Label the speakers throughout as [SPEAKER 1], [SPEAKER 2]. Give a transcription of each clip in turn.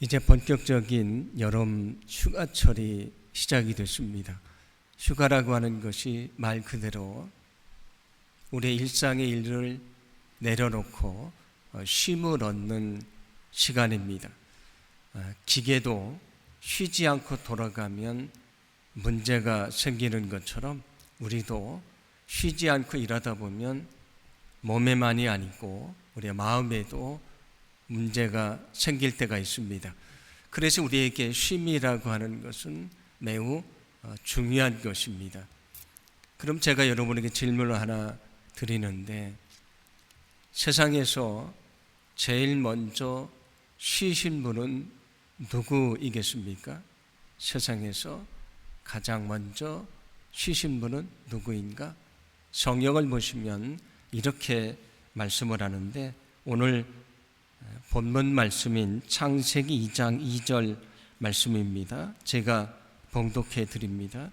[SPEAKER 1] 이제 본격적인 여름 휴가철이 시작이 됐습니다. 휴가라고 하는 것이 말 그대로 우리의 일상의 일을 내려놓고 쉼을 얻는 시간입니다. 기계도 쉬지 않고 돌아가면 문제가 생기는 것처럼 우리도 쉬지 않고 일하다 보면 몸에만이 아니고 우리의 마음에도 문제가 생길 때가 있습니다. 그래서 우리에게 쉼이라고 하는 것은 매우 중요한 것입니다. 그럼 제가 여러분에게 질문을 하나 드리는데, 세상에서 제일 먼저 쉬신 분은 누구이겠습니까? 세상에서 가장 먼저 쉬신 분은 누구인가? 성경을 보시면 이렇게 말씀을 하는데, 오늘 본문 말씀인 창세기 2장 2절 말씀입니다. 제가 봉독해 드립니다.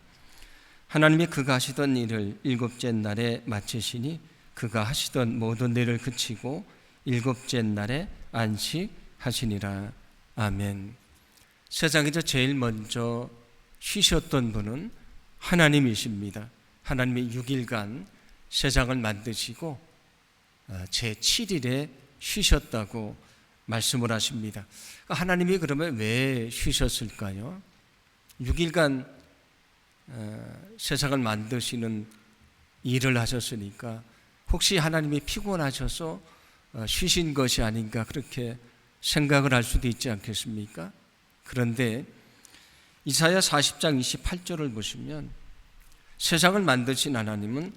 [SPEAKER 1] 하나님이 그가 하시던 일을 일곱째 날에 마치시니 그가 하시던 모든 일을 그치고 일곱째 날에 안식하시니라. 아멘. 세상에서 제일 먼저 쉬셨던 분은 하나님이십니다. 하나님이 6일간 세상을 만드시고 제7일에 쉬셨다고 말씀을 하십니다. 하나님이 그러면 왜 쉬셨을까요? 6일간 세상을 만드시는 일을 하셨으니까 혹시 하나님이 피곤하셔서 쉬신 것이 아닌가 그렇게 생각을 할 수도 있지 않겠습니까? 그런데 이사야 40장 28절을 보시면 세상을 만드신 하나님은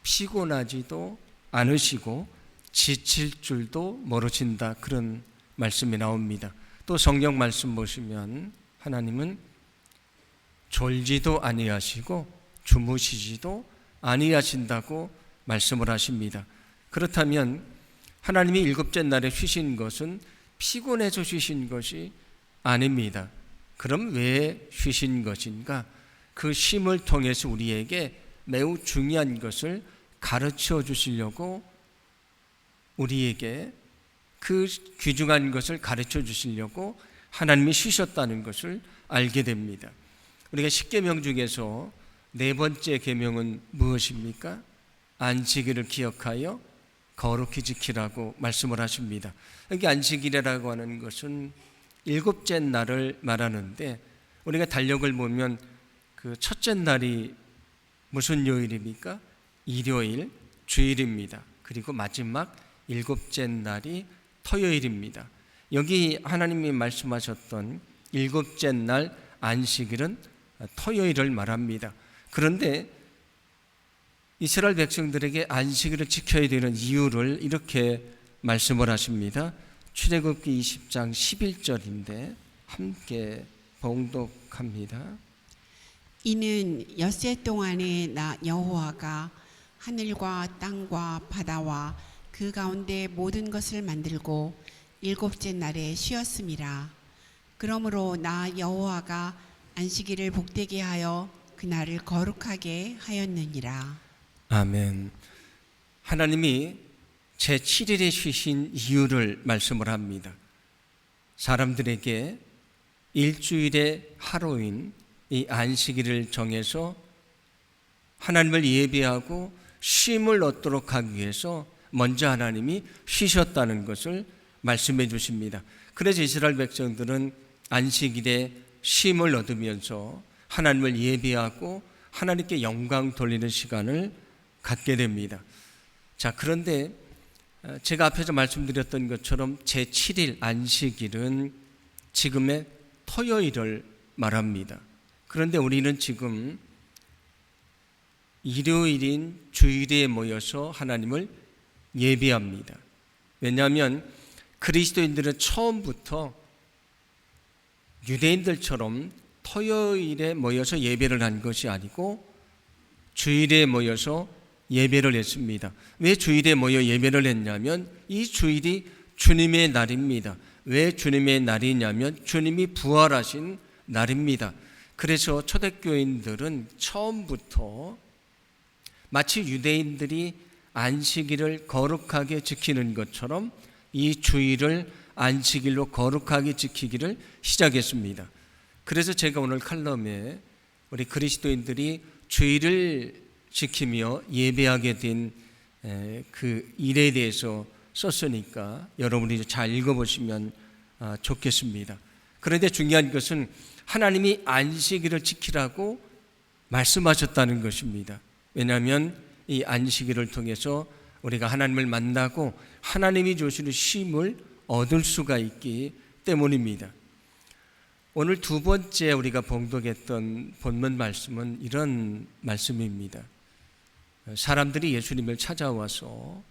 [SPEAKER 1] 피곤하지도 않으시고 지칠 줄도 모르신다, 그런 말씀이 나옵니다. 또 성경 말씀 보시면 하나님은 졸지도 아니하시고 주무시지도 아니하신다고 말씀을 하십니다. 그렇다면 하나님이 일곱째 날에 쉬신 것은 피곤해서 쉬신 것이 아닙니다. 그럼 왜 쉬신 것인가? 그 쉼을 통해서 우리에게 매우 중요한 것을 가르쳐 주시려고, 우리에게 그 귀중한 것을 가르쳐 주시려고 하나님이 쉬셨다는 것을 알게 됩니다. 우리가 10계명 중에서 네 번째 계명은 무엇입니까? 안식일을 기억하여 거룩히 지키라고 말씀을 하십니다. 여기 안식일이라고 하는 것은 일곱째 날을 말하는데, 우리가 달력을 보면 그 첫째 날이 무슨 요일입니까? 일요일, 주일입니다. 그리고 마지막 일곱째 날이 토요일입니다. 여기 하나님이 말씀하셨던 일곱째 날 안식일은 토요일을 말합니다. 그런데 이스라엘 백성들에게 안식일을 지켜야 되는 이유를 이렇게 말씀을 하십니다. 출애굽기 20장 11절인데 함께 봉독합니다.
[SPEAKER 2] 이는 엿새 동안에 나 여호와가 하늘과 땅과 바다와 그 가운데 모든 것을 만들고 일곱째 날에 쉬었음이라. 그러므로 나 여호와가 안식일을 복되게 하여 그날을 거룩하게 하였느니라. 아멘.
[SPEAKER 1] 하나님이 제7일에 쉬신 이유를 말씀을 합니다. 사람들에게 일주일의 하루인 이 안식일을 정해서 하나님을 예배하고 쉼을 얻도록 하기 위해서 먼저 하나님이 쉬셨다는 것을 말씀해 주십니다. 그래서 이스라엘 백성들은 안식일에 쉼을 얻으면서 하나님을 예배하고 하나님께 영광 돌리는 시간을 갖게 됩니다. 자, 그런데 제가 앞에서 말씀드렸던 것처럼 제7일 안식일은 지금의 토요일을 말합니다. 그런데 우리는 지금 일요일인 주일에 모여서 하나님을 예배합니다. 왜냐하면 그리스도인들은 처음부터 유대인들처럼 토요일에 모여서 예배를 한 것이 아니고 주일에 모여서 예배를 했습니다. 왜 주일에 모여 예배를 했냐면 이 주일이 주님의 날입니다. 왜 주님의 날이냐면 주님이 부활하신 날입니다. 그래서 초대교인들은 처음부터 마치 유대인들이 안식일을 거룩하게 지키는 것처럼 이 주일을 안식일로 거룩하게 지키기를 시작했습니다. 그래서 제가 오늘 칼럼에 우리 그리스도인들이 주일을 지키며 예배하게 된 그 일에 대해서 썼으니까 여러분이 잘 읽어보시면 좋겠습니다. 그런데 중요한 것은 하나님이 안식일을 지키라고 말씀하셨다는 것입니다. 왜냐하면 이 안식일을 통해서 우리가 하나님을 만나고 하나님이 주시는 쉼을 얻을 수가 있기 때문입니다. 오늘 두 번째 우리가 봉독했던 본문 말씀은 이런 말씀입니다. 사람들이 예수님을 찾아와서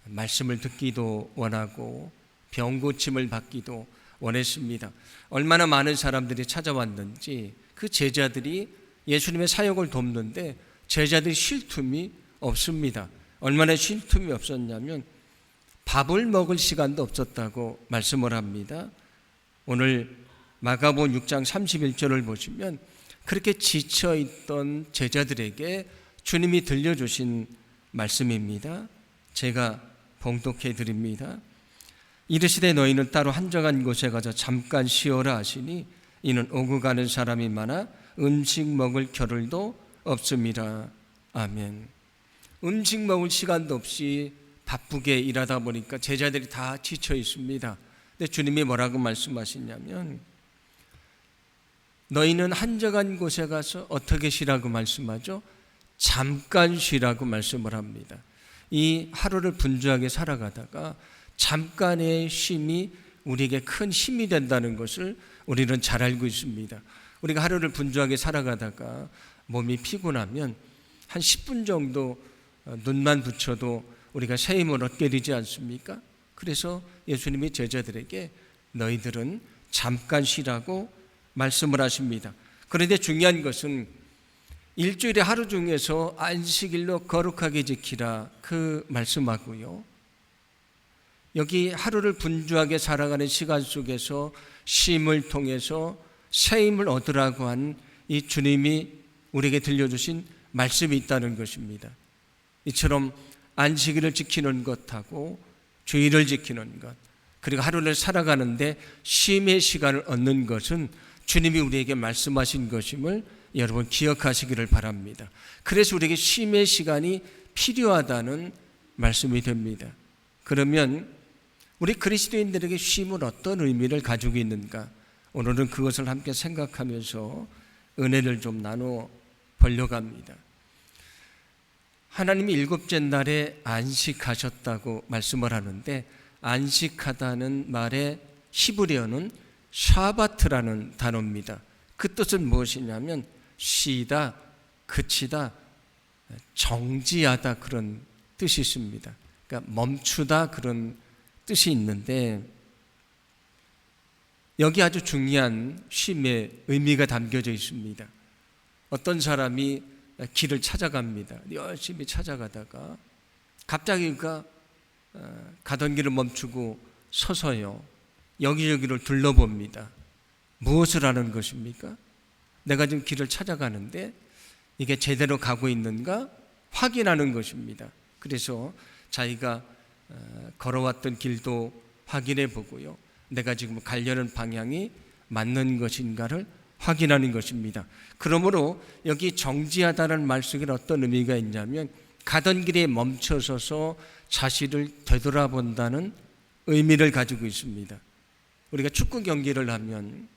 [SPEAKER 1] 말씀을 듣기도 원하고 병 고침을 받기도 원했습니다. 얼마나 많은 사람들이 찾아왔는지 그 제자들이 예수님의 사역을 돕는데 제자들이 쉴 틈이 없습니다. 얼마나 쉴 틈이 없었냐면 밥을 먹을 시간도 없었다고 말씀을 합니다. 오늘 마가복음 6장 31절을 보시면 그렇게 지쳐있던 제자들에게 주님이 들려주신 말씀입니다. 제가 봉독해 드립니다. 이르시되 너희는 따로 한적한 곳에 가서 잠깐 쉬어라 하시니 이는 오고 가는 사람이 많아 음식 먹을 겨를도 없습니다. 아멘. 음식 먹을 시간도 없이 바쁘게 일하다 보니까 제자들이 다 지쳐 있습니다. 근데 주님이 뭐라고 말씀하시냐면 너희는 한적한 곳에 가서 어떻게 쉬라고 말씀하죠? 잠깐 쉬라고 말씀을 합니다. 이 하루를 분주하게 살아가다가 잠깐의 쉼이 우리에게 큰 힘이 된다는 것을 우리는 잘 알고 있습니다. 우리가 하루를 분주하게 살아가다가 몸이 피곤하면 한 10분 정도 눈만 붙여도 우리가 새 힘을 얻게 되지 않습니까? 그래서 예수님이 제자들에게 너희들은 잠깐 쉬라고 말씀을 하십니다. 그런데 중요한 것은 일주일의 하루 중에서 안식일로 거룩하게 지키라 그 말씀하고요. 여기 하루를 분주하게 살아가는 시간 속에서 쉼을 통해서 새 힘을 얻으라고 한 이 주님이 우리에게 들려주신 말씀이 있다는 것입니다. 이처럼 안식일을 지키는 것하고 주일을 지키는 것 그리고 하루를 살아가는데 쉼의 시간을 얻는 것은 주님이 우리에게 말씀하신 것임을 여러분 기억하시기를 바랍니다. 그래서 우리에게 쉼의 시간이 필요하다는 말씀이 됩니다. 그러면 우리 그리스도인들에게 쉼은 어떤 의미를 가지고 있는가? 오늘은 그것을 함께 생각하면서 은혜를 좀 나눠 보려고 합니다. 하나님이 일곱째 날에 안식하셨다고 말씀을 하는데 안식하다는 말의 히브리어는 샤바트라는 단어입니다. 그 뜻은 무엇이냐면 쉬다, 그치다, 정지하다 그런 뜻이 있습니다. 그러니까 멈추다 그런 뜻이 있는데 여기 아주 중요한 쉼의 의미가 담겨져 있습니다. 어떤 사람이 길을 찾아갑니다. 열심히 찾아가다가 갑자기 그가 가던 길을 멈추고 서서요 여기저기를 둘러봅니다. 무엇을 하는 것입니까? 내가 지금 길을 찾아가는데 이게 제대로 가고 있는가 확인하는 것입니다. 그래서 자기가 걸어왔던 길도 확인해 보고요. 내가 지금 가려는 방향이 맞는 것인가를 확인하는 것입니다. 그러므로 여기 정지하다는 말 속에 어떤 의미가 있냐면 가던 길에 멈춰서서 자신을 되돌아본다는 의미를 가지고 있습니다. 우리가 축구 경기를 하면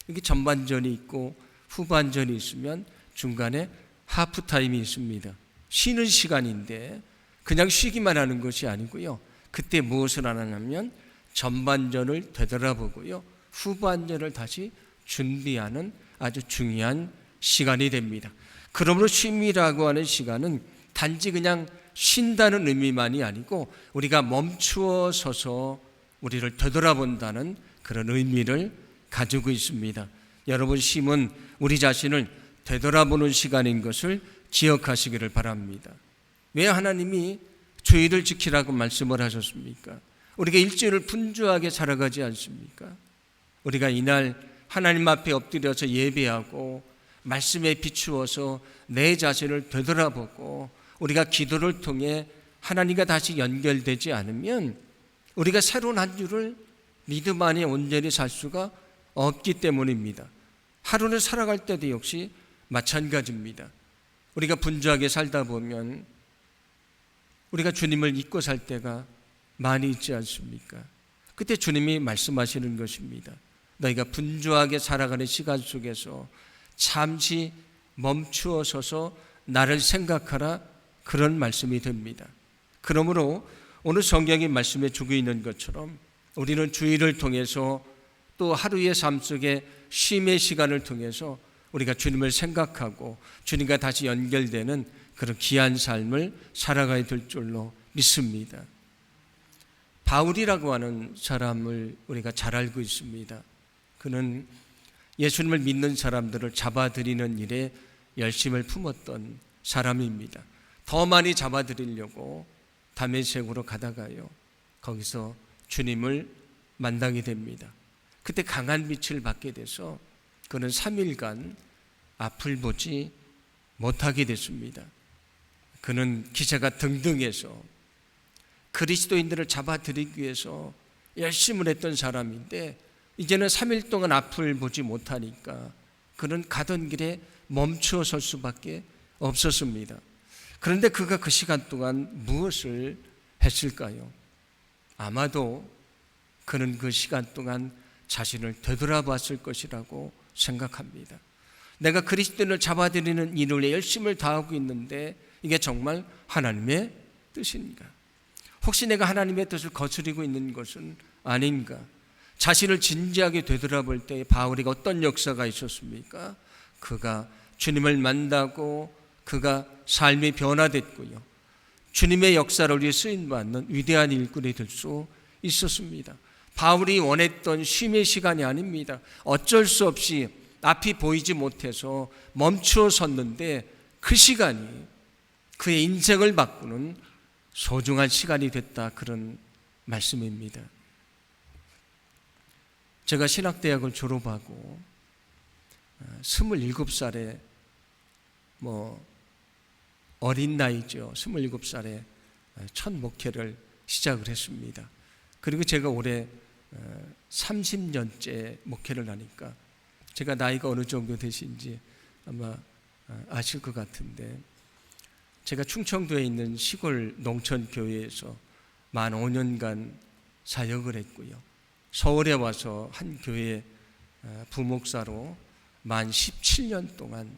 [SPEAKER 1] 여기 전반전이 있고 후반전이 있으면 중간에 하프타임이 있습니다. 쉬는 시간인데 그냥 쉬기만 하는 것이 아니고요. 그때 무엇을 하냐면 전반전을 되돌아보고요. 후반전을 다시 준비하는 아주 중요한 시간이 됩니다. 그러므로 쉼이라고 하는 시간은 단지 그냥 쉰다는 의미만이 아니고 우리가 멈추어 서서 우리를 되돌아본다는 그런 의미를 가지고 있습니다. 여러분, 쉼은 우리 자신을 되돌아보는 시간인 것을 기억하시기를 바랍니다. 왜 하나님이 주일을 지키라고 말씀을 하셨습니까? 우리가 일주일을 분주하게 살아가지 않습니까? 우리가 이날 하나님 앞에 엎드려서 예배하고 말씀에 비추어서 내 자신을 되돌아보고 우리가 기도를 통해 하나님과 다시 연결되지 않으면 우리가 새로운 한 주를 믿음 안에 온전히 살 수가 없기 때문입니다. 하루를 살아갈 때도 역시 마찬가지입니다. 우리가 분주하게 살다 보면 우리가 주님을 잊고 살 때가 많이 있지 않습니까? 그때 주님이 말씀하시는 것입니다. 너희가 분주하게 살아가는 시간 속에서 잠시 멈추어 서서 나를 생각하라, 그런 말씀이 됩니다. 그러므로 오늘 성경이 말씀해 주고 있는 것처럼 우리는 주일을 통해서 또 하루의 삶 속에 쉼의 시간을 통해서 우리가 주님을 생각하고 주님과 다시 연결되는 그런 귀한 삶을 살아가야 될 줄로 믿습니다. 바울이라고 하는 사람을 우리가 잘 알고 있습니다. 그는 예수님을 믿는 사람들을 잡아들이는 일에 열심을 품었던 사람입니다. 더 많이 잡아들이려고 다메섹으로 가다가요, 거기서 주님을 만나게 됩니다. 그때 강한 빛을 받게 돼서 그는 3일간 앞을 보지 못하게 됐습니다. 그는 기세가 등등해서 그리스도인들을 잡아들이기 위해서 열심을 했던 사람인데 이제는 3일 동안 앞을 보지 못하니까 그는 가던 길에 멈추어 설 수밖에 없었습니다. 그런데 그가 그 시간 동안 무엇을 했을까요? 아마도 그는 그 시간 동안 자신을 되돌아봤을 것이라고 생각합니다. 내가 그리스도인을 잡아들이는 일을 열심을 다하고 있는데 이게 정말 하나님의 뜻인가? 혹시 내가 하나님의 뜻을 거스르고 있는 것은 아닌가? 자신을 진지하게 되돌아볼 때 바울이가 어떤 역사가 있었습니까? 그가 주님을 만나고 그가 삶이 변화됐고요, 주님의 역사를 위해 쓰임받는 위대한 일꾼이 될 수 있었습니다. 바울이 원했던 쉼의 시간이 아닙니다. 어쩔 수 없이 앞이 보이지 못해서 멈추어 섰는데 그 시간이 그의 인생을 바꾸는 소중한 시간이 됐다, 그런 말씀입니다. 제가 신학대학을 졸업하고 27살에 어린 나이죠. 27살에 첫 목회를 시작을 했습니다. 그리고 제가 올해 30년째 목회를 하니까 제가 나이가 어느 정도 되신지 아마 아실 것 같은데, 제가 충청도에 있는 시골 농촌교회에서 만 5년간 사역을 했고요, 서울에 와서 한 교회 부목사로 만 17년 동안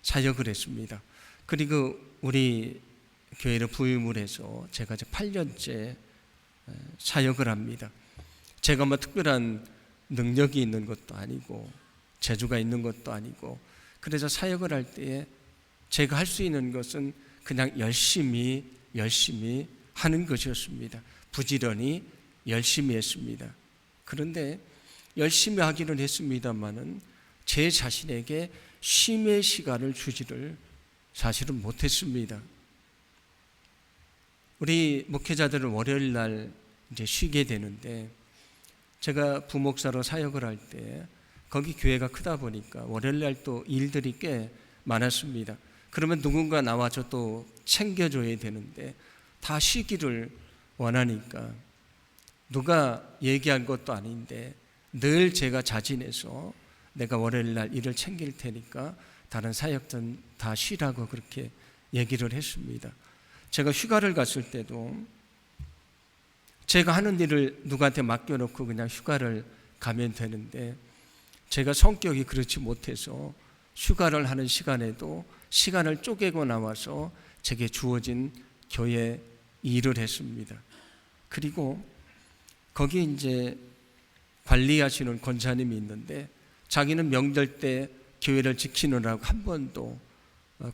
[SPEAKER 1] 사역을 했습니다. 그리고 우리 교회를 부임을 해서 제가 이제 8년째 사역을 합니다. 제가 뭐 특별한 능력이 있는 것도 아니고 재주가 있는 것도 아니고, 그래서 사역을 할 때에 제가 할 수 있는 것은 그냥 열심히 하는 것이었습니다. 부지런히 열심히 했습니다. 그런데 열심히 하기는 했습니다마는 제 자신에게 쉼의 시간을 주지를 사실은 못했습니다. 우리 목회자들은 월요일 날 이제 쉬게 되는데, 제가 부목사로 사역을 할 때 거기 교회가 크다 보니까 월요일 날 또 일들이 꽤 많았습니다. 그러면 누군가 나와서 또 챙겨줘야 되는데 다 쉬기를 원하니까 누가 얘기한 것도 아닌데 늘 제가 자진해서 내가 월요일 날 일을 챙길 테니까 다른 사역자는 다 쉬라고 그렇게 얘기를 했습니다. 제가 휴가를 갔을 때도 제가 하는 일을 누구한테 맡겨놓고 그냥 휴가를 가면 되는데, 제가 성격이 그렇지 못해서 휴가를 하는 시간에도 시간을 쪼개고 나와서 제게 주어진 교회 일을 했습니다. 그리고 거기 이제 관리하시는 권사님이 있는데 자기는 명절 때 교회를 지키느라고 한 번도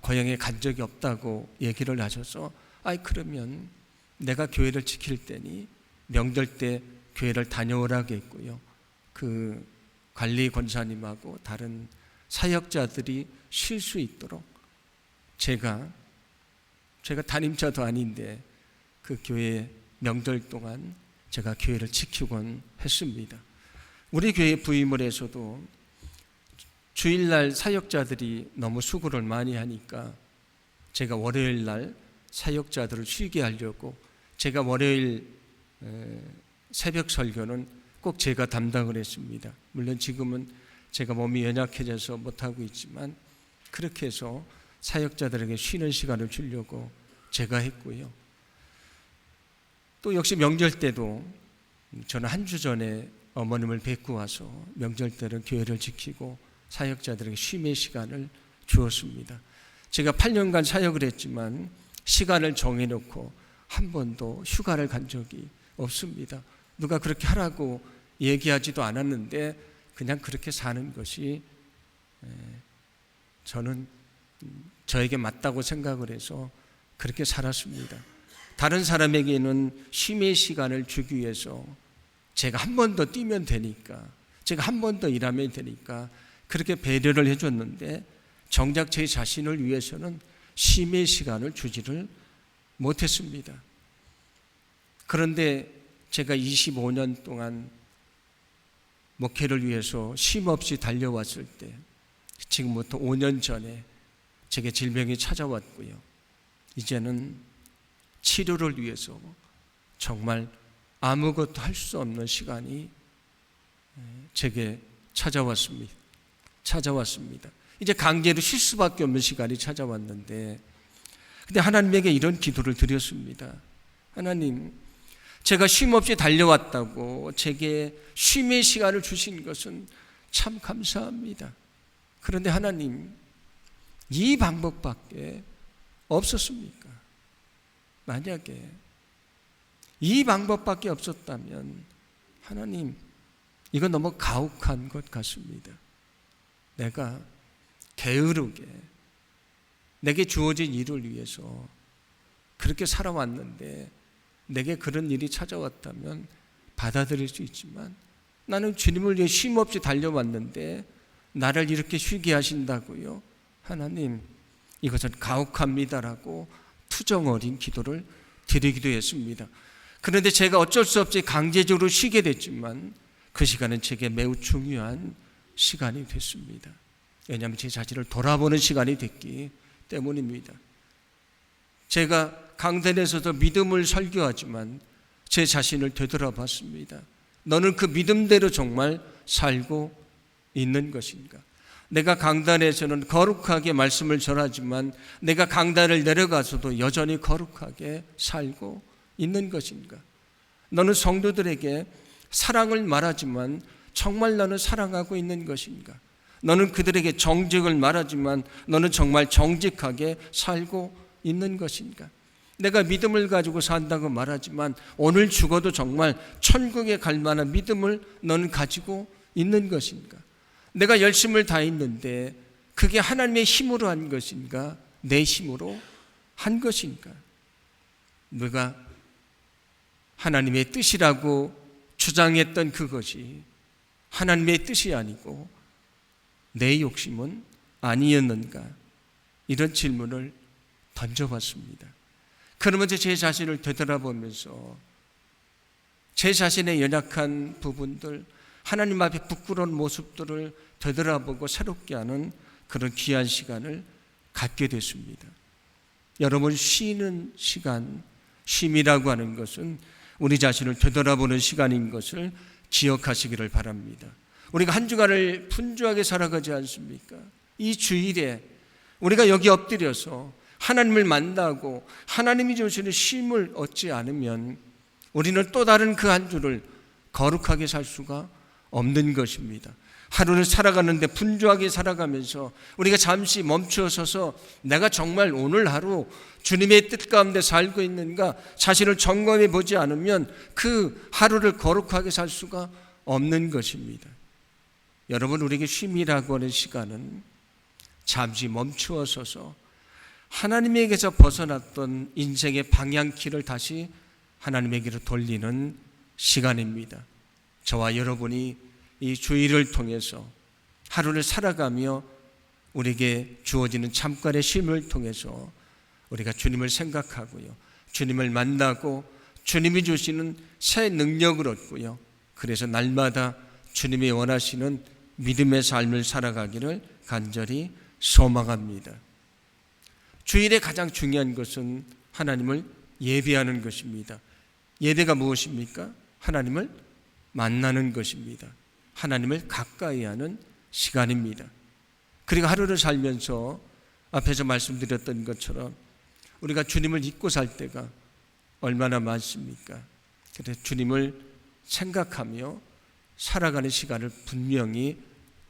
[SPEAKER 1] 고향에 간 적이 없다고 얘기를 하셔서, 그러면 내가 교회를 지킬 테니 명절 때 교회를 다녀오라고 했고요, 그 관리 권사님하고 다른 사역자들이 쉴 수 있도록 제가 담임자도 아닌데 그 교회 명절 동안 제가 교회를 지키곤 했습니다. 우리 교회 부임을 해서도 주일날 사역자들이 너무 수고를 많이 하니까 제가 월요일날 사역자들을 쉬게 하려고 제가 월요일 새벽 설교는 꼭 제가 담당을 했습니다. 물론 지금은 제가 몸이 연약해져서 못하고 있지만 그렇게 해서 사역자들에게 쉬는 시간을 주려고 제가 했고요. 또 역시 명절 때도 저는 한 주 전에 어머님을 뵙고 와서 명절 때는 교회를 지키고 사역자들에게 쉼의 시간을 주었습니다. 제가 8년간 사역을 했지만 시간을 정해놓고 한 번도 휴가를 간 적이 없습니다. 누가 그렇게 하라고 얘기하지도 않았는데 그냥 그렇게 사는 것이 저는 저에게 맞다고 생각을 해서 그렇게 살았습니다. 다른 사람에게는 쉼의 시간을 주기 위해서 제가 한 번 더 뛰면 되니까, 제가 한 번 더 일하면 되니까 그렇게 배려를 해줬는데 정작 제 자신을 위해서는 쉼의 시간을 주지를 못했습니다. 그런데 제가 25년 동안 목회를 위해서 쉼 없이 달려왔을 때, 지금부터 5년 전에 제게 질병이 찾아왔고요. 이제는 치료를 위해서 정말 아무것도 할 수 없는 시간이 제게 찾아왔습니다. 이제 강제로 쉴 수밖에 없는 시간이 찾아왔는데, 근데 하나님에게 이런 기도를 드렸습니다. 하나님, 제가 쉼 없이 달려왔다고 제게 쉼의 시간을 주신 것은 참 감사합니다. 그런데 하나님, 이 방법밖에 없었습니까? 만약에 이 방법밖에 없었다면 하나님, 이건 너무 가혹한 것 같습니다. 내가 게으르게 내게 주어진 일을 위해서 그렇게 살아왔는데 내게 그런 일이 찾아왔다면 받아들일 수 있지만, 나는 주님을 위해 쉼 없이 달려왔는데 나를 이렇게 쉬게 하신다고요? 하나님, 이것은 가혹합니다라고 투정 어린 기도를 드리기도 했습니다. 그런데 제가 어쩔 수 없이 강제적으로 쉬게 됐지만 그 시간은 제게 매우 중요한 시간이 됐습니다. 왜냐하면 제 자신을 돌아보는 시간이 됐기 때문입니다. 제가 강단에서도 믿음을 설교하지만 제 자신을 되돌아봤습니다. 너는 그 믿음대로 정말 살고 있는 것인가? 내가 강단에서는 거룩하게 말씀을 전하지만 내가 강단을 내려가서도 여전히 거룩하게 살고 있는 것인가? 너는 성도들에게 사랑을 말하지만 정말 너는 사랑하고 있는 것인가? 너는 그들에게 정직을 말하지만 너는 정말 정직하게 살고 있는 것인가? 내가 믿음을 가지고 산다고 말하지만 오늘 죽어도 정말 천국에 갈 만한 믿음을 너는 가지고 있는 것인가? 내가 열심을 다했는데 그게 하나님의 힘으로 한 것인가? 내 힘으로 한 것인가? 네가 하나님의 뜻이라고 주장했던 그것이 하나님의 뜻이 아니고 내 욕심은 아니었는가? 이런 질문을 던져봤습니다. 그러면서 제 자신을 되돌아보면서 제 자신의 연약한 부분들, 하나님 앞에 부끄러운 모습들을 되돌아보고 새롭게 하는 그런 귀한 시간을 갖게 됐습니다. 여러분, 쉬는 시간, 쉼이라고 하는 것은 우리 자신을 되돌아보는 시간인 것을 기억하시기를 바랍니다. 우리가 한 주간을 분주하게 살아가지 않습니까? 이 주일에 우리가 여기 엎드려서 하나님을 만나고 하나님이 주시는 쉼을 얻지 않으면 우리는 또 다른 그 한 주를 거룩하게 살 수가 없는 것입니다. 하루를 살아가는데 분주하게 살아가면서 우리가 잠시 멈추어 서서 내가 정말 오늘 하루 주님의 뜻 가운데 살고 있는가 자신을 점검해 보지 않으면 그 하루를 거룩하게 살 수가 없는 것입니다. 여러분, 우리에게 쉼이라고 하는 시간은 잠시 멈추어 서서 하나님에게서 벗어났던 인생의 방향키를 다시 하나님에게로 돌리는 시간입니다. 저와 여러분이 이 주일을 통해서 하루를 살아가며 우리에게 주어지는 잠깐의 쉼을 통해서 우리가 주님을 생각하고요, 주님을 만나고 주님이 주시는 새 능력을 얻고요, 그래서 날마다 주님이 원하시는 믿음의 삶을 살아가기를 간절히 소망합니다. 주일에 가장 중요한 것은 하나님을 예배하는 것입니다. 예배가 무엇입니까? 하나님을 만나는 것입니다. 하나님을 가까이 하는 시간입니다. 그리고 하루를 살면서 앞에서 말씀드렸던 것처럼 우리가 주님을 잊고 살 때가 얼마나 많습니까? 그래서 주님을 생각하며 살아가는 시간을 분명히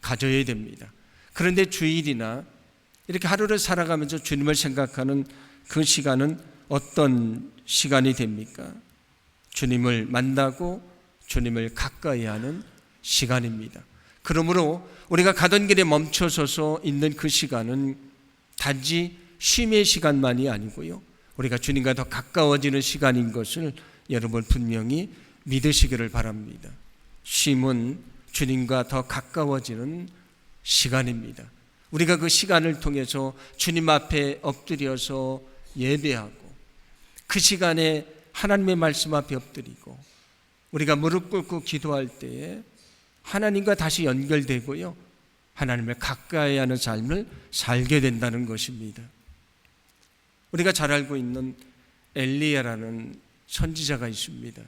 [SPEAKER 1] 가져야 됩니다. 그런데 주일이나 이렇게 하루를 살아가면서 주님을 생각하는 그 시간은 어떤 시간이 됩니까? 주님을 만나고 주님을 가까이 하는 시간입니다. 그러므로 우리가 가던 길에 멈춰서서 있는 그 시간은 단지 쉼의 시간만이 아니고요, 우리가 주님과 더 가까워지는 시간인 것을 여러분 분명히 믿으시기를 바랍니다. 쉼은 주님과 더 가까워지는 시간입니다. 우리가 그 시간을 통해서 주님 앞에 엎드려서 예배하고, 그 시간에 하나님의 말씀 앞에 엎드리고 우리가 무릎 꿇고 기도할 때에 하나님과 다시 연결되고요, 하나님을 가까이 하는 삶을 살게 된다는 것입니다. 우리가 잘 알고 있는 엘리야라는 선지자가 있습니다.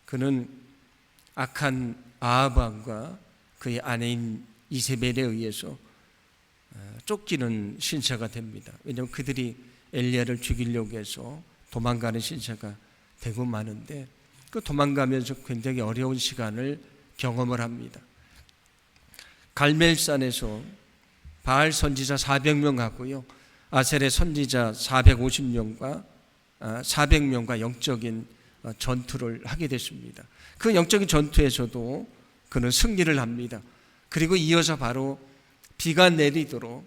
[SPEAKER 1] 그는 악한 아합 왕과 그의 아내인 이세벨에 의해서 쫓기는 신세가 됩니다. 왜냐하면 그들이 엘리야를 죽이려고 해서 도망가는 신세가 되고 마는데, 그 도망가면서 굉장히 어려운 시간을 경험을 합니다. 갈멜산에서 바알 선지자 400명하고요, 아셀의 선지자 450명과 영적인 전투를 하게 됐습니다. 그 영적인 전투에서도 그는 승리를 합니다. 그리고 이어서 바로 비가 내리도록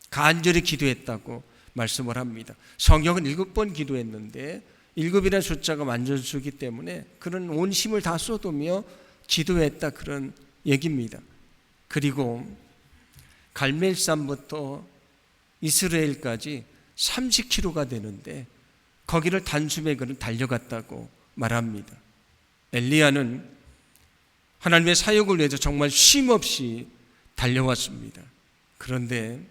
[SPEAKER 1] 간절히 기도했다고 말씀을 합니다. 성경은 7번 기도했는데 7이라는 숫자가 만전수기 때문에 그는 온 힘을 다 쏟으며 기도했다, 그런 얘기입니다. 그리고 갈멜산부터 이스라엘까지 30km가 되는데 거기를 단숨에 그는 달려갔다고 말합니다. 엘리야는 하나님의 사역을 위해서 정말 쉼없이 달려왔습니다. 그런데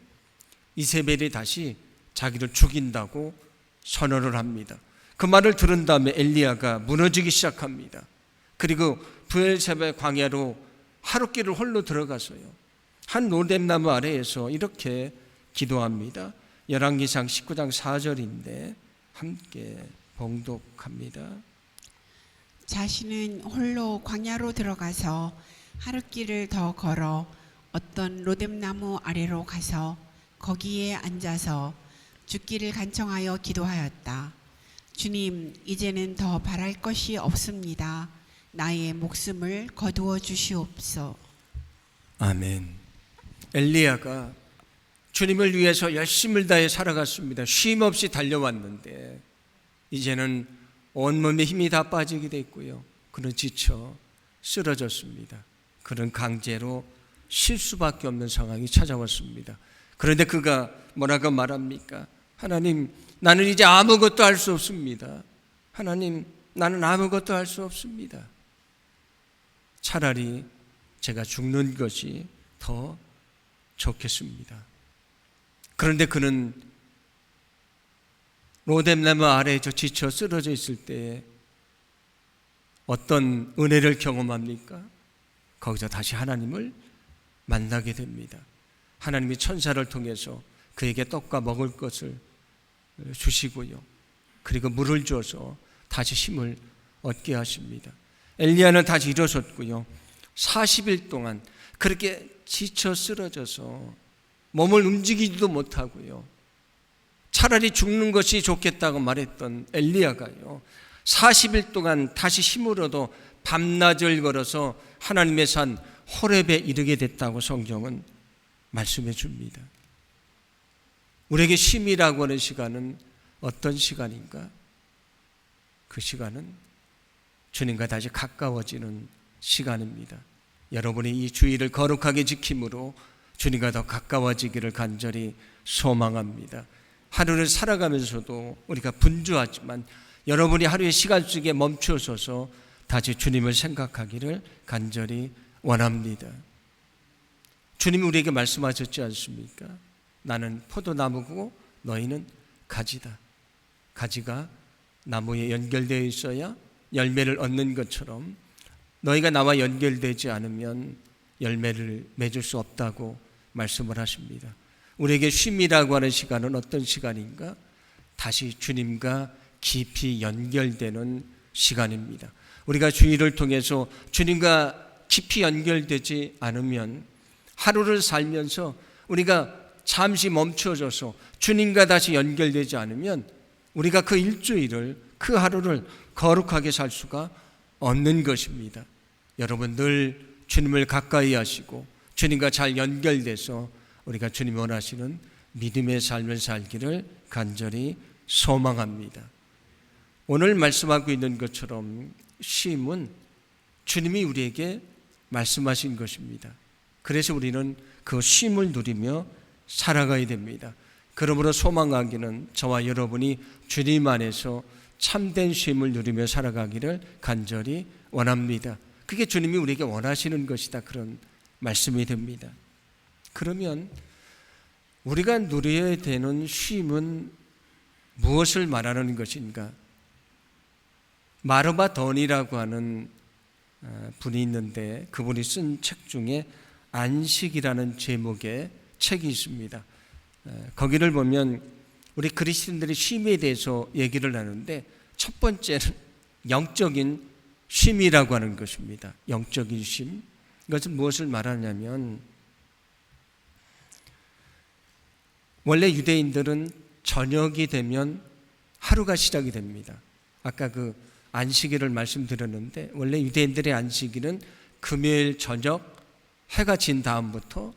[SPEAKER 1] 이세벨이 다시 자기를 죽인다고 선언을 합니다. 그 말을 들은 다음에 엘리야가 무너지기 시작합니다. 그리고 브엘세바의 광야로 하룻길을 홀로 들어가서요, 한 로뎀나무 아래에서 이렇게 기도합니다. 열왕기상 19장 4절인데 함께 봉독합니다.
[SPEAKER 2] 자신은 홀로 광야로 들어가서 하룻길을 더 걸어 어떤 로뎀나무 아래로 가서 거기에 앉아서 죽기를 간청하여 기도하였다. 주님, 이제는 더 바랄 것이 없습니다. 나의 목숨을 거두어 주시옵소.
[SPEAKER 1] 아멘. 엘리야가 주님을 위해서 열심을 다해 살아갔습니다. 쉼 없이 달려왔는데 이제는 온몸에 힘이 다 빠지게 됐고요, 그는 지쳐 쓰러졌습니다. 그는 강제로 쉴 수밖에 없는 상황이 찾아왔습니다. 그런데 그가 뭐라고 말합니까? 하나님, 나는 이제 아무것도 할 수 없습니다. 하나님, 나는 아무것도 할 수 없습니다. 차라리 제가 죽는 것이 더 좋겠습니다. 그런데 그는 로뎀나무 아래에서 지쳐 쓰러져 있을 때에 어떤 은혜를 경험합니까? 거기서 다시 하나님을 만나게 됩니다. 하나님이 천사를 통해서 그에게 떡과 먹을 것을 주시고요, 그리고 물을 줘서 다시 힘을 얻게 하십니다. 엘리야는 다시 일어섰고요, 40일 동안 그렇게 지쳐 쓰러져서 몸을 움직이지도 못하고요, 차라리 죽는 것이 좋겠다고 말했던 엘리야가요, 40일 동안 다시 힘을 얻어 밤낮을 걸어서 하나님의 산 호렙에 이르게 됐다고 성경은 말씀해 줍니다. 우리에게 쉼이라고 하는 시간은 어떤 시간인가? 그 시간은 주님과 다시 가까워지는 시간입니다. 여러분이 이 주일을 거룩하게 지킴으로 주님과 더 가까워지기를 간절히 소망합니다. 하루를 살아가면서도 우리가 분주하지만 여러분이 하루의 시간 속에 멈춰서서 다시 주님을 생각하기를 간절히 원합니다. 주님이 우리에게 말씀하셨지 않습니까? 나는 포도나무고 너희는 가지다. 가지가 나무에 연결되어 있어야 열매를 얻는 것처럼 너희가 나와 연결되지 않으면 열매를 맺을 수 없다고 말씀을 하십니다. 우리에게 쉼이라고 하는 시간은 어떤 시간인가? 다시 주님과 깊이 연결되는 시간입니다. 우리가 주일을 통해서 주님과 깊이 연결되지 않으면 하루를 살면서 우리가 잠시 멈춰져서 주님과 다시 연결되지 않으면 우리가 그 일주일을, 그 하루를 거룩하게 살 수가 없는 것입니다. 여러분 늘 주님을 가까이 하시고 주님과 잘 연결돼서 우리가 주님이 원하시는 믿음의 삶을 살기를 간절히 소망합니다. 오늘 말씀하고 있는 것처럼 쉼은 주님이 우리에게 말씀하신 것입니다. 그래서 우리는 그 쉼을 누리며 살아가야 됩니다. 그러므로 소망하기는 저와 여러분이 주님 안에서 참된 쉼을 누리며 살아가기를 간절히 원합니다. 그게 주님이 우리에게 원하시는 것이다, 그런 말씀이 됩니다. 그러면 우리가 누려야 되는 쉼은 무엇을 말하는 것인가? 마르바 던이라고 하는 분이 있는데 그분이 쓴 책 중에 안식이라는 제목의 책이 있습니다. 거기를 보면 우리 그리스도인들의 쉼에 대해서 얘기를 하는데 첫 번째는 영적인 쉼이라고 하는 것입니다. 영적인 쉼. 이것은 무엇을 말하냐면 원래 유대인들은 저녁이 되면 하루가 시작이 됩니다. 아까 그 안식일을 말씀드렸는데 원래 유대인들의 안식일은 금요일 저녁 해가 진 다음부터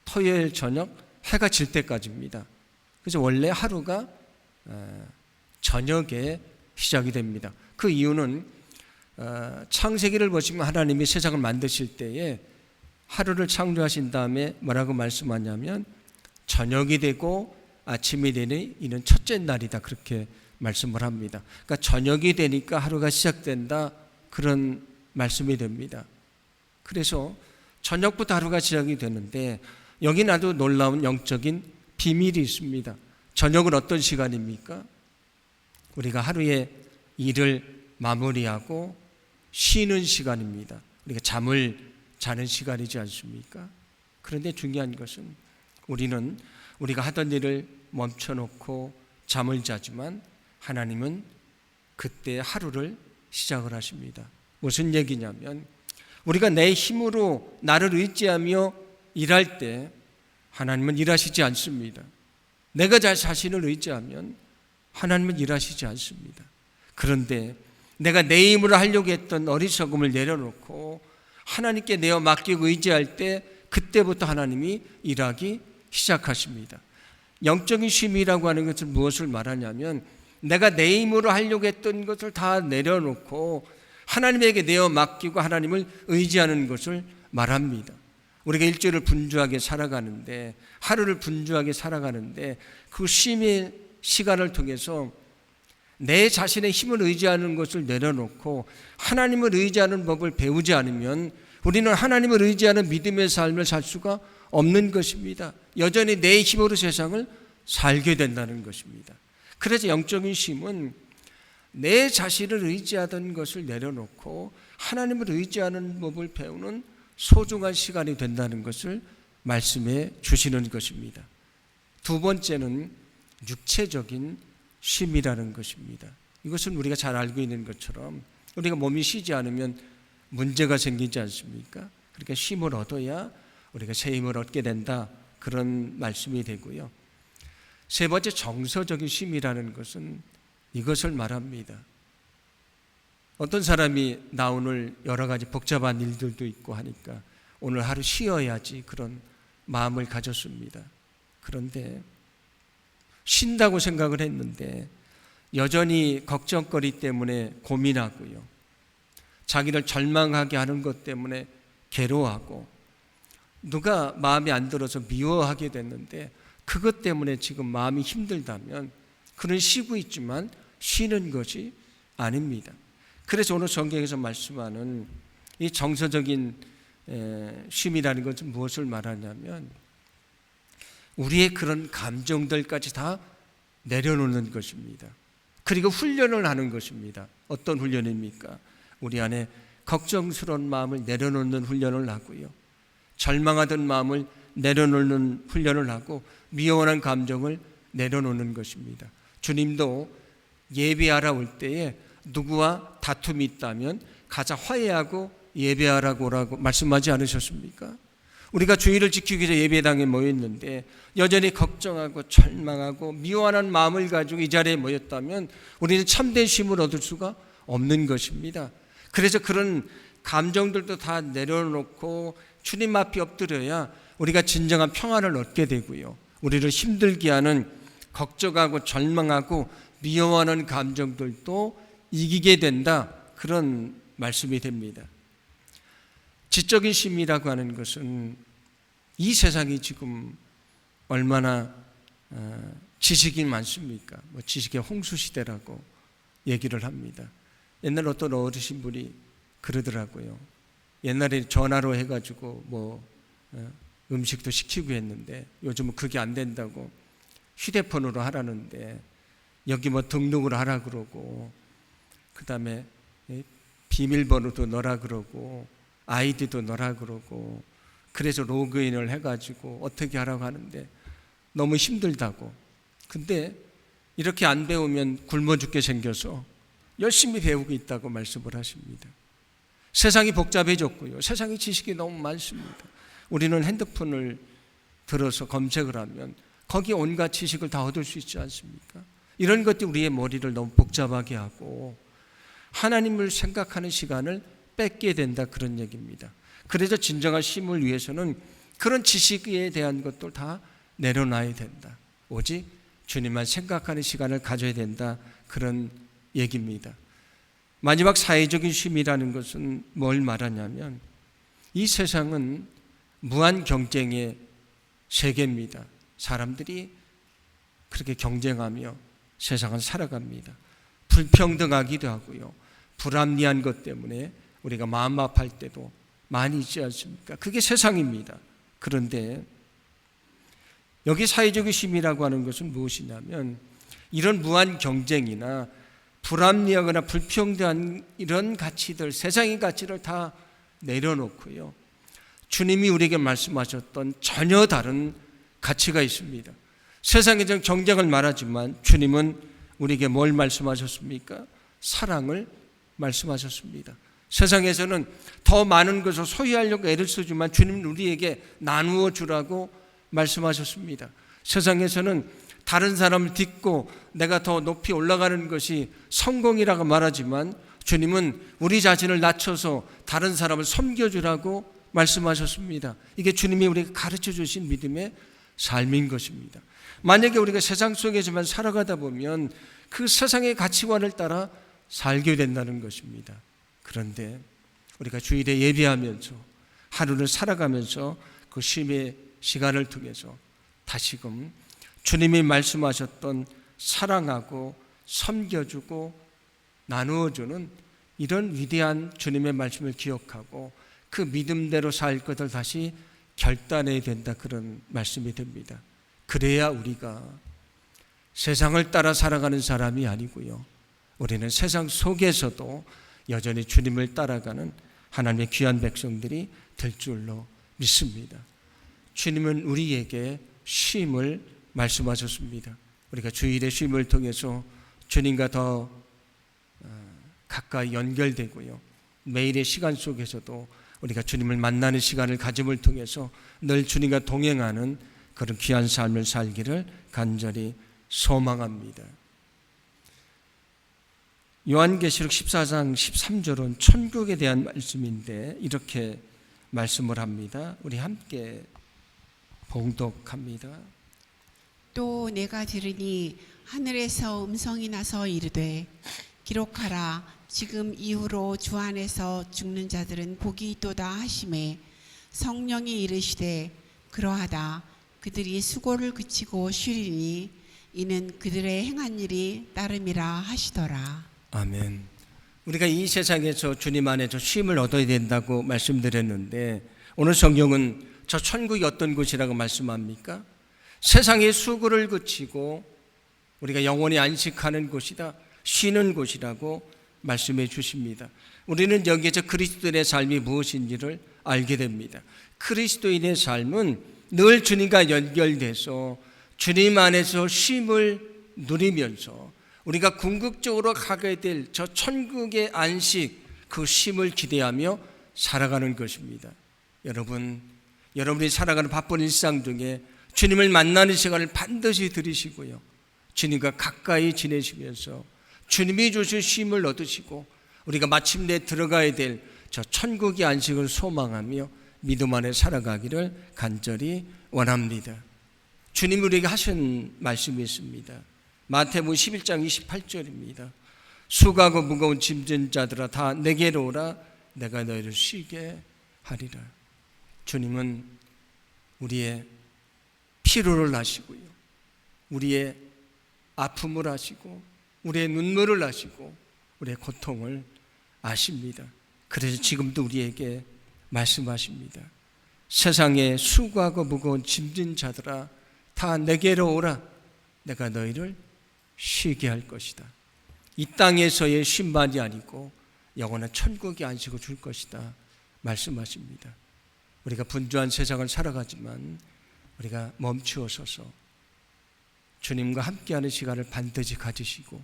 [SPEAKER 1] 토요일 저녁 해가 질 때까지입니다. 그래서 원래 하루가 저녁에 시작이 됩니다. 그 이유는 창세기를 보시면 하나님이 세상을 만드실 때에 하루를 창조하신 다음에 뭐라고 말씀하냐면 저녁이 되고 아침이 되니 이는 첫째 날이다, 그렇게 말씀을 합니다. 그러니까 저녁이 되니까 하루가 시작된다, 그런 말씀이 됩니다. 그래서 저녁부터 하루가 시작이 되는데 여기 나도 놀라운 영적인 비밀이 있습니다. 저녁은 어떤 시간입니까? 우리가 하루의 일을 마무리하고 쉬는 시간입니다. 우리가 잠을 자는 시간이지 않습니까? 그런데 중요한 것은 우리는 우리가 하던 일을 멈춰놓고 잠을 자지만 하나님은 그때 하루를 시작을 하십니다. 무슨 얘기냐면 우리가 내 힘으로 나를 의지하며 일할 때 하나님은 일하시지 않습니다. 내가 자신을 의지하면 하나님은 일하시지 않습니다. 그런데 내가 내 힘으로 하려고 했던 어리석음을 내려놓고 하나님께 내어 맡기고 의지할 때 그때부터 하나님이 일하기 시작하십니다. 영적인 쉼이라고 하는 것은 무엇을 말하냐면 내가 내 힘으로 하려고 했던 것을 다 내려놓고 하나님에게 내어 맡기고 하나님을 의지하는 것을 말합니다. 우리가 일주일을 분주하게 살아가는데 하루를 분주하게 살아가는데 그 쉼의 시간을 통해서 내 자신의 힘을 의지하는 것을 내려놓고 하나님을 의지하는 법을 배우지 않으면 우리는 하나님을 의지하는 믿음의 삶을 살 수가 없는 것입니다. 여전히 내 힘으로 세상을 살게 된다는 것입니다. 그래서 영적인 쉼은 내 자신을 의지하던 것을 내려놓고 하나님을 의지하는 법을 배우는 소중한 시간이 된다는 것을 말씀해 주시는 것입니다. 두 번째는 육체적인 쉼이라는 것입니다. 이것은 우리가 잘 알고 있는 것처럼 우리가 몸이 쉬지 않으면 문제가 생기지 않습니까? 그러니까 쉼을 얻어야 우리가 새 힘을 얻게 된다, 그런 말씀이 되고요. 세 번째 정서적인 쉼이라는 것은 이것을 말합니다. 어떤 사람이 나 오늘 여러 가지 복잡한 일들도 있고 하니까 오늘 하루 쉬어야지, 그런 마음을 가졌습니다. 그런데 쉰다고 생각을 했는데 여전히 걱정거리 때문에 고민하고요. 자기를 절망하게 하는 것 때문에 괴로워하고 누가 마음에 안 들어서 미워하게 됐는데 그것 때문에 지금 마음이 힘들다면 그는 쉬고 있지만 쉬는 것이 아닙니다. 그래서 오늘 성경에서 말씀하는 이 정서적인 쉼이라는 것은 무엇을 말하냐면 우리의 그런 감정들까지 다 내려놓는 것입니다. 그리고 훈련을 하는 것입니다. 어떤 훈련입니까? 우리 안에 걱정스러운 마음을 내려놓는 훈련을 하고요. 절망하던 마음을 내려놓는 훈련을 하고 미워하는 감정을 내려놓는 것입니다. 주님도 예배하러 올 때에 누구와 다툼이 있다면 가자 화해하고 예배하라고 오라고 말씀하지 않으셨습니까? 우리가 주의를 지키기 위해서 예배당에 모였는데 여전히 걱정하고 절망하고 미워하는 마음을 가지고 이 자리에 모였다면 우리는 참된 쉼을 얻을 수가 없는 것입니다. 그래서 그런 감정들도 다 내려놓고 주님 앞에 엎드려야 우리가 진정한 평안을 얻게 되고요. 우리를 힘들게 하는 걱정하고 절망하고 미워하는 감정들도 이기게 된다. 그런 말씀이 됩니다. 지적인 쉼이라고 하는 것은 이 세상이 지금 얼마나 지식이 많습니까? 지식의 홍수시대라고 얘기를 합니다. 옛날 어떤 어르신분이 그러더라고요. 옛날에 전화로 해가지고 음식도 시키고 했는데 요즘은 그게 안 된다고 휴대폰으로 하라는데 여기 등록을 하라 그러고 그 다음에 비밀번호도 넣으라 그러고 아이디도 넣으라 그러고 그래서 로그인을 해가지고 어떻게 하라고 하는데 너무 힘들다고. 근데 이렇게 안 배우면 굶어 죽게 생겨서 열심히 배우고 있다고 말씀을 하십니다. 세상이 복잡해졌고요. 세상의 지식이 너무 많습니다. 우리는 핸드폰을 들어서 검색을 하면 거기에 온갖 지식을 다 얻을 수 있지 않습니까? 이런 것들이 우리의 머리를 너무 복잡하게 하고 하나님을 생각하는 시간을 뺏게 된다, 그런 얘기입니다. 그래서 진정한 쉼을 위해서는 그런 지식에 대한 것들 다 내려놔야 된다. 오직 주님만 생각하는 시간을 가져야 된다, 그런 얘기입니다. 마지막 사회적인 쉼이라는 것은 뭘 말하냐면 이 세상은 무한 경쟁의 세계입니다. 사람들이 그렇게 경쟁하며 세상을 살아갑니다. 불평등하기도 하고요. 불합리한 것 때문에 우리가 마음 아파할 때도 많이 있지 않습니까? 그게 세상입니다. 그런데 여기 사회적인 쉼이라고 하는 것은 무엇이냐면 이런 무한 경쟁이나 불합리하거나 불평등한 이런 가치들, 세상의 가치를 다 내려놓고요. 주님이 우리에게 말씀하셨던 전혀 다른 가치가 있습니다. 세상에서 경쟁을 말하지만 주님은 우리에게 뭘 말씀하셨습니까? 사랑을 말씀하셨습니다. 세상에서는 더 많은 것을 소유하려고 애를 쓰지만 주님은 우리에게 나누어 주라고 말씀하셨습니다. 세상에서는 다른 사람을 딛고 내가 더 높이 올라가는 것이 성공이라고 말하지만 주님은 우리 자신을 낮춰서 다른 사람을 섬겨주라고 말씀하셨습니다. 이게 주님이 우리에게 가르쳐 주신 믿음의 삶인 것입니다. 만약에 우리가 세상 속에서만 살아가다 보면 그 세상의 가치관을 따라 살게 된다는 것입니다. 그런데 우리가 주일에 예배하면서 하루를 살아가면서 그 쉼의 시간을 통해서 다시금 주님이 말씀하셨던 사랑하고 섬겨주고 나누어주는 이런 위대한 주님의 말씀을 기억하고 그 믿음대로 살 것을 다시 결단해야 된다, 그런 말씀이 됩니다. 그래야 우리가 세상을 따라 살아가는 사람이 아니고요. 우리는 세상 속에서도 여전히 주님을 따라가는 하나님의 귀한 백성들이 될 줄로 믿습니다. 주님은 우리에게 쉼을 말씀하셨습니다. 우리가 주일의 쉼을 통해서 주님과 더 가까이 연결되고요. 매일의 시간 속에서도 우리가 주님을 만나는 시간을 가짐을 통해서 늘 주님과 동행하는 그런 귀한 삶을 살기를 간절히 소망합니다. 요한계시록 14장 13절은 천국에 대한 말씀인데 이렇게 말씀을 합니다. 우리 함께 봉독합니다.
[SPEAKER 2] 또 내가 들으니 하늘에서 음성이 나서 이르되 기록하라, 지금 이후로 주 안에서 죽는 자들은 복이 있도다 하시매 성령이 이르시되 그러하다, 그들이 수고를 그치고 쉬리니 이는 그들의 행한 일이 따름이라 하시더라.
[SPEAKER 1] 아멘. 우리가 이 세상에서 주님 안에서 쉼을 얻어야 된다고 말씀드렸는데 오늘 성경은 저 천국이 어떤 곳이라고 말씀합니까? 세상의 수고를 그치고 우리가 영원히 안식하는 곳이다, 쉬는 곳이라고 말씀해 주십니다. 우리는 여기에서 그리스도인의 삶이 무엇인지를 알게 됩니다. 그리스도인의 삶은 늘 주님과 연결돼서 주님 안에서 쉼을 누리면서 우리가 궁극적으로 가게 될 저 천국의 안식, 그 쉼을 기대하며 살아가는 것입니다. 여러분이 살아가는 바쁜 일상 중에 주님을 만나는 시간을 반드시 들이시고요, 주님과 가까이 지내시면서 주님이 주신 쉼을 얻으시고 우리가 마침내 들어가야 될 저 천국의 안식을 소망하며 믿음 안에 살아가기를 간절히 원합니다. 주님이 우리에게 하신 말씀이 있습니다. 마태복음 11장 28절입니다. 수고하고 무거운 짐진 자들아 다 내게로 오라, 내가 너희를 쉬게 하리라. 주님은 우리의 피로를 아시고요, 우리의 아픔을 아시고 우리의 눈물을 아시고 우리의 고통을 아십니다. 그래서 지금도 우리에게 말씀하십니다. 세상에 수고하고 무거운 짐진 자들아 다 내게로 오라, 내가 너희를 쉬게 할 것이다. 이 땅에서의 쉼만이 아니고 영원한 천국의 안식을 줄 것이다 말씀하십니다. 우리가 분주한 세상을 살아가지만 우리가 멈추어 서서 주님과 함께하는 시간을 반드시 가지시고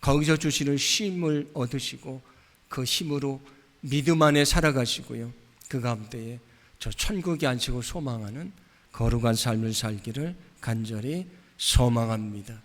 [SPEAKER 1] 거기서 주시는 쉼을 얻으시고 그 힘으로 믿음 안에 살아가시고요, 그 가운데에 저 천국의 안식을 소망하는 거룩한 삶을 살기를 간절히 소망합니다.